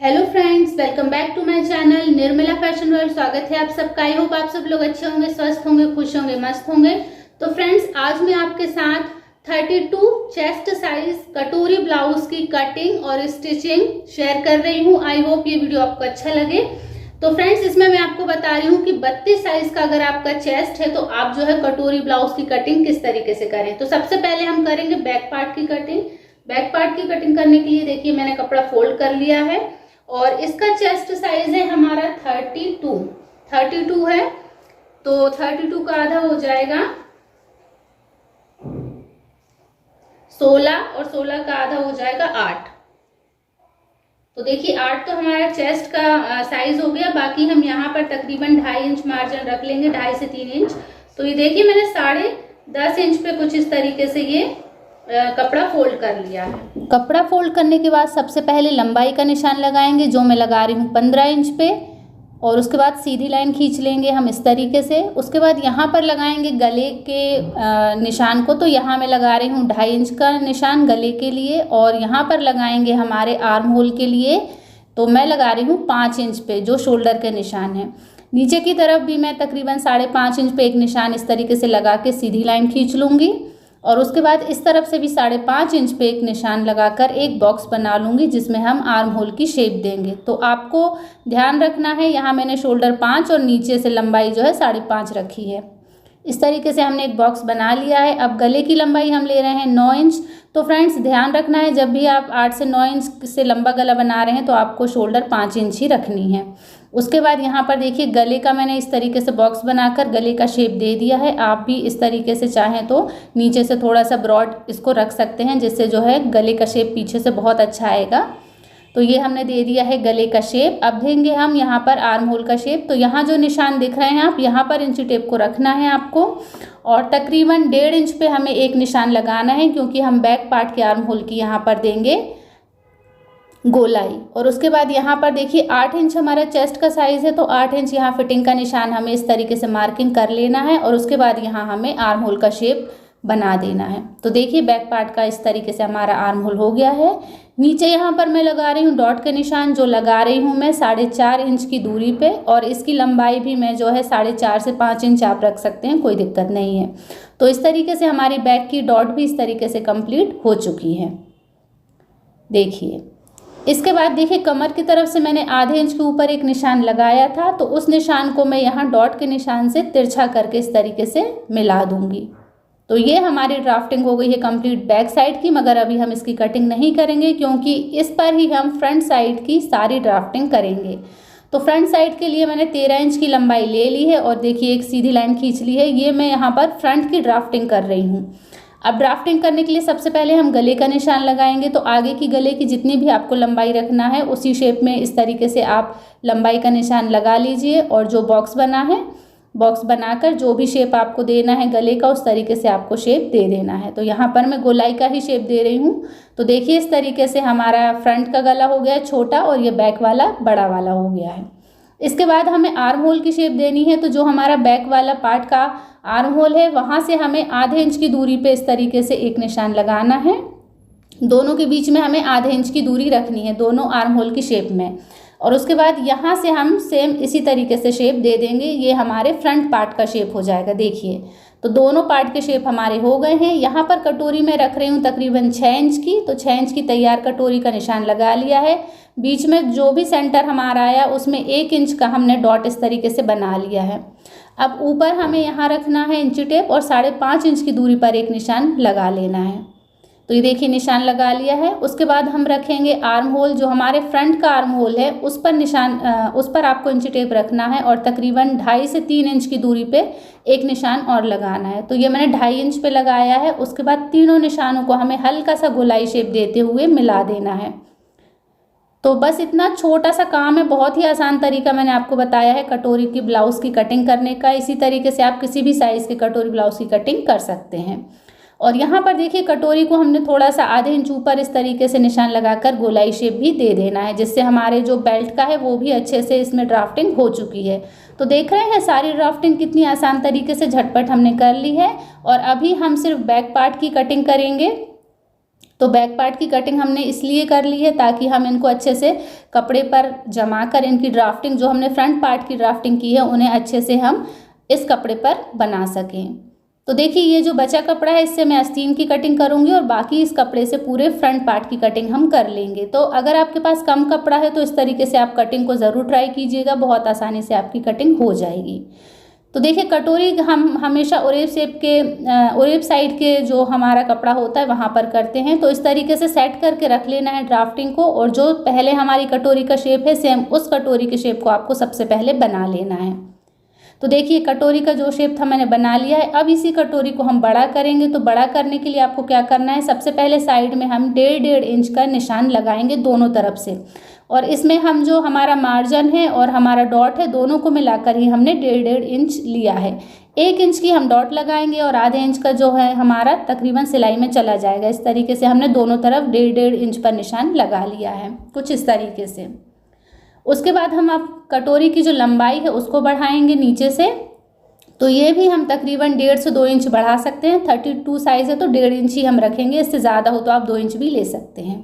Hello friends, welcome back to my channel Nirmala fashion world. स्वागत है आप सबका। आई होप आप सब लोग अच्छे होंगे, स्वस्थ होंगे, खुश होंगे, मस्त होंगे। तो फ्रेंड्स, आज मैं आपके साथ 32 चेस्ट साइज कटोरी ब्लाउज की कटिंग और स्टिचिंग शेयर कर रही हूँ। आई होप ये वीडियो आपको अच्छा लगे। तो फ्रेंड्स, इसमें मैं आपको बता रही हूँ कि 32 साइज का अगर आपका चेस्ट है तो आप जो है कटोरी ब्लाउज की कटिंग किस तरीके से करें। तो सबसे पहले हम करेंगे बैक पार्ट की कटिंग। बैक पार्ट की कटिंग करने के लिए देखिए मैंने कपड़ा फोल्ड कर लिया है और इसका चेस्ट साइज है हमारा 32 है। तो 32 का आधा हो जाएगा 16 और 16 का आधा हो जाएगा 8। तो देखिए 8 तो हमारा चेस्ट का साइज हो गया। बाकी हम यहाँ पर तकरीबन 2.5 इंच मार्जिन रख लेंगे, 2.5 से 3 इंच। तो ये देखिए मैंने 10.5 इंच पे कुछ इस तरीके से ये कपड़ा फोल्ड कर लिया है। कपड़ा फोल्ड करने के बाद सबसे पहले लंबाई का निशान लगाएंगे, जो मैं लगा रही हूँ 15 इंच पे। और उसके बाद सीधी लाइन खींच लेंगे हम इस तरीके से। उसके बाद यहाँ पर लगाएंगे गले के निशान को। तो यहाँ मैं लगा रही हूँ 2.5 इंच का निशान गले के लिए। और यहाँ पर लगाएंगे हमारे आर्म होल के लिए, तो मैं लगा रही हूँ 5 इंच पे, जो शोल्डर के निशान है। नीचे की तरफ भी मैं तकरीबन 5.5 इंच पे एक निशान इस तरीके से लगा के सीधी लाइन खींच लूँगी। और उसके बाद इस तरफ से भी 5.5 इंच पे एक निशान लगाकर एक बॉक्स बना लूँगी, जिसमें हम आर्म होल की शेप देंगे। तो आपको ध्यान रखना है, यहाँ मैंने शोल्डर 5 और नीचे से लंबाई जो है 5.5 रखी है। इस तरीके से हमने एक बॉक्स बना लिया है। अब गले की लंबाई हम ले रहे हैं 9 इंच। तो फ्रेंड्स, ध्यान रखना है, जब भी आप 8 से 9 इंच से लंबा गला बना रहे हैं तो आपको शोल्डर 5 इंच ही रखनी है। उसके बाद यहाँ पर देखिए गले का मैंने इस तरीके से बॉक्स बनाकर गले का शेप दे दिया है। आप भी इस तरीके से चाहें तो नीचे से थोड़ा सा ब्रॉड इसको रख सकते हैं, जिससे जो है गले का शेप पीछे से बहुत अच्छा आएगा। तो ये हमने दे दिया है गले का शेप। अब देंगे हम यहाँ पर आर्म होल का शेप। तो यहाँ जो निशान दिख रहे हैं आप, यहाँ पर इंची टेप को रखना है आपको। और तकरीबन 1.5 इंच पे हमें एक निशान लगाना है, क्योंकि हम बैक पार्ट के आर्म होल की यहाँ पर देंगे गोलाई। और उसके बाद यहाँ पर देखिए 8 इंच हमारा चेस्ट का साइज़ है, तो 8 इंच यहाँ फिटिंग का निशान हमें इस तरीके से मार्किंग कर लेना है। और उसके बाद यहाँ हमें आर्म होल का शेप बना देना है। तो देखिए बैक पार्ट का इस तरीके से हमारा आर्म होल हो गया है। नीचे यहाँ पर मैं लगा रही हूँ डॉट के निशान, जो लगा रही हूँ मैं 4.5 इंच की दूरी पे। और इसकी लंबाई भी मैं जो है 4.5 से 5 इंच आप रख सकते हैं, कोई दिक्कत नहीं है। तो इस तरीके से हमारी बैक की डॉट भी इस तरीके से कंप्लीट हो चुकी है। देखिए इसके बाद देखिए कमर की तरफ से मैंने आधे इंच के ऊपर एक निशान लगाया था, तो उस निशान को मैं यहाँ डॉट के निशान से तिरछा करके इस तरीके से मिला दूंगी। तो ये हमारी ड्राफ्टिंग हो गई है कंप्लीट बैक साइड की। मगर अभी हम इसकी कटिंग नहीं करेंगे, क्योंकि इस पर ही हम फ्रंट साइड की सारी ड्राफ्टिंग करेंगे। तो फ्रंट साइड के लिए मैंने 13 इंच की लंबाई ले ली है और देखिए एक सीधी लाइन खींच ली है। ये मैं यहाँ पर फ्रंट की ड्राफ्टिंग कर रही हूँ। अब ड्राफ्टिंग करने के लिए सबसे पहले हम गले का निशान लगाएंगे। तो आगे की गले की जितनी भी आपको लंबाई रखना है, उसी शेप में इस तरीके से आप लंबाई का निशान लगा लीजिए। और जो बॉक्स बना है, बॉक्स बनाकर जो भी शेप आपको देना है गले का, उस तरीके से आपको शेप दे देना है। तो यहाँ पर मैं गोलाई का ही शेप दे रही हूँ। तो देखिए इस तरीके से हमारा फ्रंट का गला हो गया छोटा और ये बैक वाला बड़ा वाला हो गया है। इसके बाद हमें आर्म होल की शेप देनी है। तो जो हमारा बैक वाला पार्ट का आर्म होल है, वहाँ से हमें आधे इंच की दूरी पे इस तरीके से एक निशान लगाना है। दोनों के बीच में हमें आधे इंच की दूरी रखनी है, दोनों आर्म होल की शेप में। और उसके बाद यहाँ से हम सेम इसी तरीके से शेप दे देंगे। ये हमारे फ्रंट पार्ट का शेप हो जाएगा। देखिए तो दोनों पार्ट के शेप हमारे हो गए हैं। यहाँ पर कटोरी में रख रही हूँ तकरीबन 6 इंच की। तो 6 इंच की तैयार कटोरी का निशान लगा लिया है। बीच में जो भी सेंटर हमारा आया उसमें 1 इंच का हमने डॉट इस तरीके से बना लिया है। अब ऊपर हमें यहाँ रखना है इंची टेप और 5.5 इंच की दूरी पर एक निशान लगा लेना है। तो ये देखिए निशान लगा लिया है। उसके बाद हम रखेंगे आर्म होल। जो हमारे फ्रंट का आर्म होल है उस पर आपको इंची टेप रखना है और तकरीबन 2.5 से 3 इंच की दूरी पे एक निशान और लगाना है। तो ये मैंने 2.5 इंच पे लगाया है। उसके बाद तीनों निशानों को हमें हल्का सा गोलाई शेप देते हुए मिला देना है। तो बस इतना छोटा सा काम है, बहुत ही आसान तरीका मैंने आपको बताया है कटोरी की ब्लाउज़ की कटिंग करने का। इसी तरीके से आप किसी भी साइज़ की कटोरी ब्लाउज़ की कटिंग कर सकते हैं। और यहाँ पर देखिए कटोरी को हमने थोड़ा सा आधे इंच ऊपर इस तरीके से निशान लगाकर गोलाई शेप भी दे देना है, जिससे हमारे जो बेल्ट का है वो भी अच्छे से इसमें ड्राफ्टिंग हो चुकी है। तो देख रहे हैं सारी ड्राफ्टिंग कितनी आसान तरीके से झटपट हमने कर ली है। और अभी हम सिर्फ बैक पार्ट की कटिंग करेंगे। तो बैक पार्ट की कटिंग हमने इसलिए कर ली है ताकि हम इनको अच्छे से कपड़े पर जमा कर इनकी ड्राफ्टिंग, जो हमने फ्रंट पार्ट की ड्राफ्टिंग की है, उन्हें अच्छे से हम इस कपड़े पर बना सकें। तो देखिए ये जो बचा कपड़ा है इससे मैं आस्तीन की कटिंग करूंगी और बाकी इस कपड़े से पूरे फ्रंट पार्ट की कटिंग हम कर लेंगे। तो अगर आपके पास कम कपड़ा है तो इस तरीके से आप कटिंग को ज़रूर ट्राई कीजिएगा, बहुत आसानी से आपकी कटिंग हो जाएगी। तो देखिए कटोरी हम हमेशा ओरेब साइड के जो हमारा कपड़ा होता है वहाँ पर करते हैं। तो इस तरीके से सेट करके रख लेना है ड्राफ्टिंग को, और जो पहले हमारी कटोरी का शेप है सेम उस कटोरी के शेप को आपको सबसे पहले बना लेना है। तो देखिए कटोरी का जो शेप था मैंने बना लिया है। अब इसी कटोरी को हम बड़ा करेंगे। तो बड़ा करने के लिए आपको क्या करना है, सबसे पहले साइड में हम 1.5 इंच का निशान लगाएंगे दोनों तरफ से, और इसमें हम जो हमारा मार्जिन है और हमारा डॉट है दोनों को मिलाकर ही हमने 1.5 इंच लिया है। 1 इंच की हम डॉट लगाएंगे और आधे इंच का जो है हमारा तकरीबन सिलाई में चला जाएगा। इस तरीके से हमने दोनों तरफ 1.5 इंच पर निशान लगा लिया है, कुछ इस तरीके से। उसके बाद हम अब कटोरी की जो लंबाई है उसको बढ़ाएंगे नीचे से। तो ये भी हम तकरीबन 1.5 से 2 इंच बढ़ा सकते हैं। 32 साइज़ है तो 1.5 इंच ही हम रखेंगे, इससे ज़्यादा हो तो आप 2 इंच भी ले सकते हैं।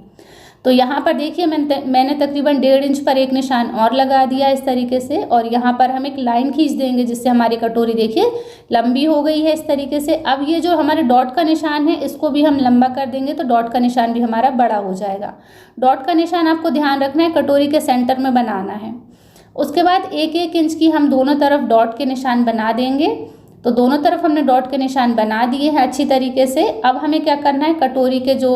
तो यहाँ पर देखिए मैंने तकरीबन 1.5 इंच पर एक निशान और लगा दिया इस तरीके से, और यहाँ पर हम एक लाइन खींच देंगे जिससे हमारी कटोरी देखिए लंबी हो गई है इस तरीके से। अब ये जो हमारे डॉट का निशान है इसको भी हम लंबा कर देंगे तो डॉट का निशान भी हमारा बड़ा हो जाएगा। डॉट का निशान आपको ध्यान रखना है कटोरी के सेंटर में बनाना है। उसके बाद 1-1 इंच की हम दोनों तरफ डॉट के निशान बना देंगे। तो दोनों तरफ हमने डॉट के निशान बना दिए हैं अच्छी तरीके से। अब हमें क्या करना है, कटोरी के जो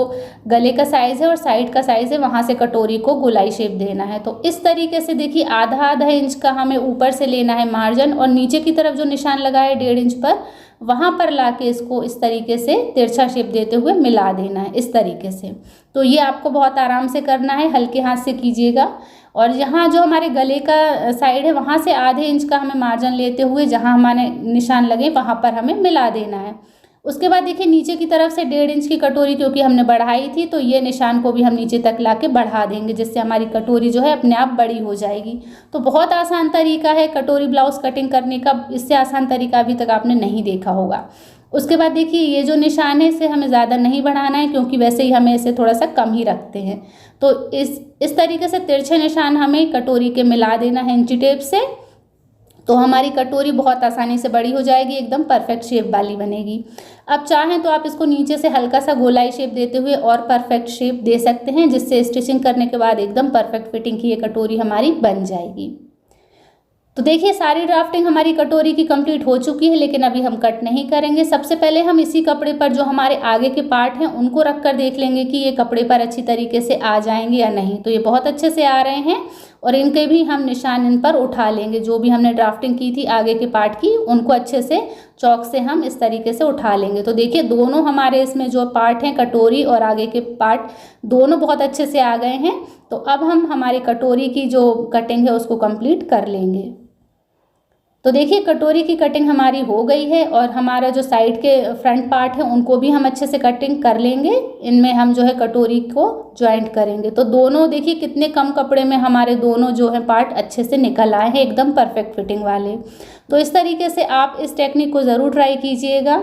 गले का साइज़ है और साइड का साइज़ है वहाँ से कटोरी को गोलाई शेप देना है। तो इस तरीके से देखिए आधा इंच का हमें ऊपर से लेना है मार्जिन, और नीचे की तरफ जो निशान लगा है 1.5 इंच पर वहाँ पर लाके इसको इस तरीके से तिरछा शेप देते हुए मिला देना है इस तरीके से। तो ये आपको बहुत आराम से करना है, हल्के हाथ से कीजिएगा। और यहाँ जो हमारे गले का साइड है वहाँ से आधे इंच का हमें मार्जिन लेते हुए जहाँ हमारे निशान लगे वहाँ पर हमें मिला देना है। उसके बाद देखिए नीचे की तरफ से 1.5 इंच की कटोरी क्योंकि हमने बढ़ाई थी तो ये निशान को भी हम नीचे तक लाके बढ़ा देंगे, जिससे हमारी कटोरी जो है अपने आप बड़ी हो जाएगी। तो बहुत आसान तरीका है कटोरी ब्लाउज कटिंग करने का, इससे आसान तरीका अभी तक आपने नहीं देखा होगा। उसके बाद देखिए ये जो निशान है इसे हमें ज़्यादा नहीं बढ़ाना है क्योंकि वैसे ही हमें इसे थोड़ा सा कम ही रखते हैं। तो इस तरीके से तिरछे निशान हमें कटोरी के मिला देना है इंची टेप से। तो हमारी कटोरी बहुत आसानी से बड़ी हो जाएगी, एकदम परफेक्ट शेप वाली बनेगी। अब चाहें तो आप इसको नीचे से हल्का सा गोलाई शेप देते हुए और परफेक्ट शेप दे सकते हैं, जिससे स्टिचिंग करने के बाद एकदम परफेक्ट फिटिंग की ये कटोरी हमारी बन जाएगी। तो देखिए सारी ड्राफ्टिंग हमारी कटोरी की कंप्लीट हो चुकी है, लेकिन अभी हम कट नहीं करेंगे। सबसे पहले हम इसी कपड़े पर जो हमारे आगे के पार्ट हैं उनको रख कर देख लेंगे कि ये कपड़े पर अच्छी तरीके से आ जाएंगे या नहीं। तो ये बहुत अच्छे से आ रहे हैं और इनके भी हम निशान इन पर उठा लेंगे। जो भी हमने ड्राफ्टिंग की थी आगे के पार्ट की उनको अच्छे से चौक से हम इस तरीके से उठा लेंगे। तो देखिए दोनों हमारे इसमें जो पार्ट हैं कटोरी और आगे के पार्ट दोनों बहुत अच्छे से आ गए हैं। तो अब हम हमारी कटोरी की जो कटिंग है उसको कंप्लीट कर लेंगे। तो देखिए कटोरी की कटिंग हमारी हो गई है और हमारा जो साइड के फ्रंट पार्ट है उनको भी हम अच्छे से कटिंग कर लेंगे। इनमें हम जो है कटोरी को जॉइंट करेंगे। तो दोनों देखिए कितने कम कपड़े में हमारे दोनों जो है पार्ट अच्छे से निकल आए हैं, एकदम परफेक्ट फिटिंग वाले। तो इस तरीके से आप इस टेक्निक को ज़रूर ट्राई कीजिएगा।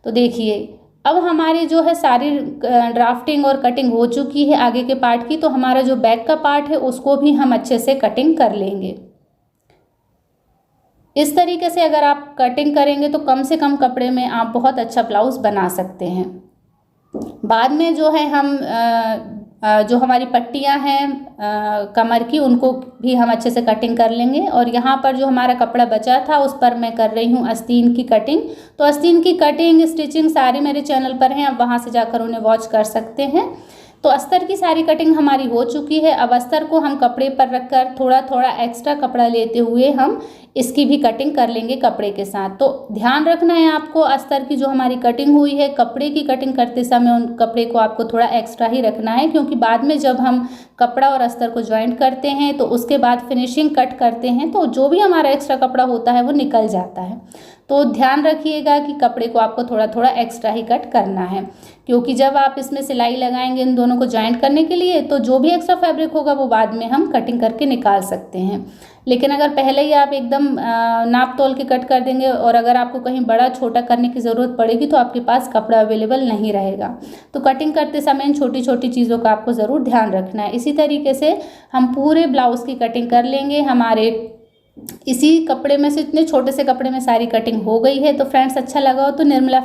तो देखिए अब हमारी जो है सारी ड्राफ्टिंग और कटिंग हो चुकी है आगे के पार्ट की। तो हमारा जो बैक का पार्ट है उसको भी हम अच्छे से कटिंग कर लेंगे। इस तरीके से अगर आप कटिंग करेंगे तो कम से कम कपड़े में आप बहुत अच्छा ब्लाउज बना सकते हैं। बाद में जो है हम जो हमारी पट्टियां हैं कमर की उनको भी हम अच्छे से कटिंग कर लेंगे। और यहाँ पर जो हमारा कपड़ा बचा था उस पर मैं कर रही हूँ आस्तीन की कटिंग। तो आस्तीन की कटिंग स्टिचिंग सारी मेरे चैनल पर हैं, आप वहाँ से जाकर उन्हें वॉच कर सकते हैं। तो अस्तर की सारी कटिंग हमारी हो चुकी है। अब अस्तर को हम कपड़े पर रखकर थोड़ा थोड़ा एक्स्ट्रा कपड़ा लेते हुए हम इसकी भी कटिंग कर लेंगे कपड़े के साथ। तो ध्यान रखना है आपको अस्तर की जो हमारी कटिंग हुई है कपड़े की कटिंग करते समय उन कपड़े को आपको थोड़ा एक्स्ट्रा ही रखना है, क्योंकि बाद में जब हम कपड़ा और अस्तर को ज्वाइंट करते हैं तो उसके बाद फिनिशिंग कट करते हैं तो जो भी हमारा एक्स्ट्रा कपड़ा होता है वो निकल जाता है। तो ध्यान रखिएगा कि कपड़े को आपको थोड़ा थोड़ा एक्स्ट्रा ही कट करना है, क्योंकि जब आप इसमें सिलाई लगाएंगे इन दोनों को जॉइंट करने के लिए तो जो भी एक्स्ट्रा फैब्रिक होगा वो बाद में हम कटिंग करके निकाल सकते हैं। लेकिन अगर पहले ही आप एकदम नाप तोल के कट कर देंगे और अगर आपको कहीं बड़ा छोटा करने की ज़रूरत पड़ेगी तो आपके पास कपड़ा अवेलेबल नहीं रहेगा। तो कटिंग करते समय इन छोटी छोटी चीज़ों का आपको ज़रूर ध्यान रखना है। इसी तरीके से हम पूरे ब्लाउज़ की कटिंग कर लेंगे। हमारे इसी कपड़े में से, इतने छोटे से कपड़े में सारी कटिंग हो गई है। तो फ्रेंड्स, अच्छा लगा हो तो निर्मला